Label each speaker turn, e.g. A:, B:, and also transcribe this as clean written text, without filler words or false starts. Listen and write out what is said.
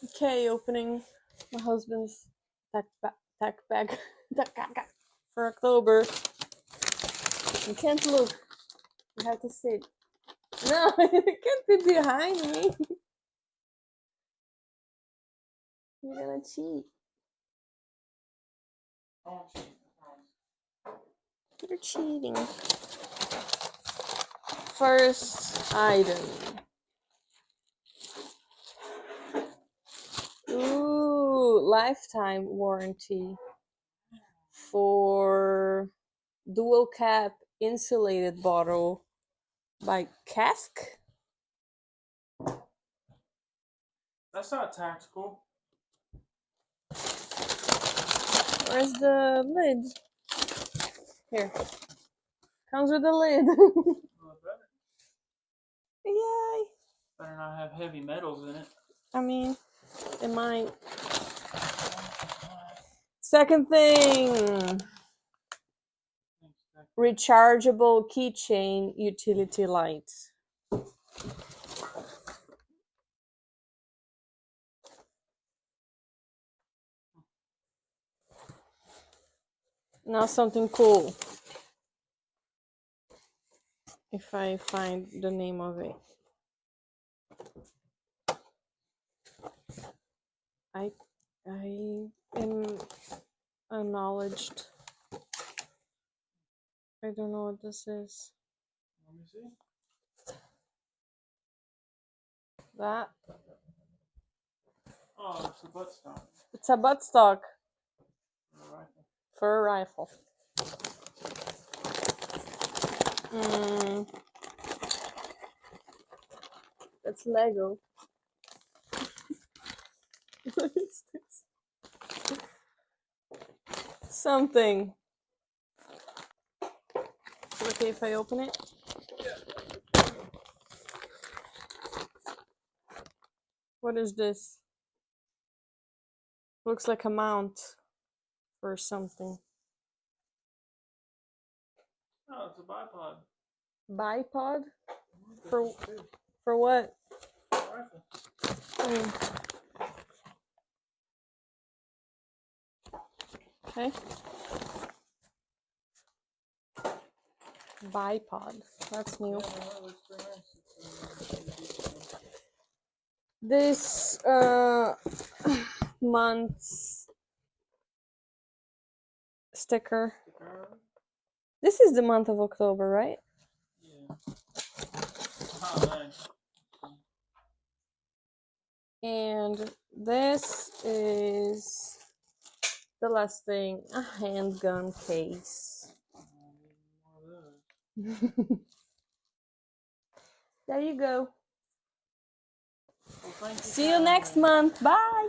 A: Okay, opening my husband's TacPack for October. You can't look. You have to sit. No, you can't be behind me. You're gonna cheat. You're cheating. First item. Ooh, lifetime warranty for dual cap insulated bottle by Cask.
B: That's not tactical.
A: Where's the lid? Here. Comes with the lid. Yay!
B: Better not have heavy metals in it.
A: I mean, it might. Second thing. Rechargeable keychain utility light. Now something cool. If I find the name of it. I am acknowledged. I don't know what this is.
B: Let me see.
A: That.
B: Oh, it's a buttstock.
A: It's a buttstock.
B: For a rifle.
A: For a rifle. That's Lego. What is this? Something. Is it okay if I open it?
B: Yeah.
A: What is this? Looks like a mount for something.
B: Oh, it's a bipod.
A: Bipod? For what?
B: Rifle.
A: Okay. Bipod. That's new.
B: Yeah, that looks pretty nice.
A: This month's sticker. This is the month of October, right?
B: Yeah. Oh, nice.
A: And this is the last thing, a handgun case. There you go.
B: Well, thank you.
A: See you next month. Bye.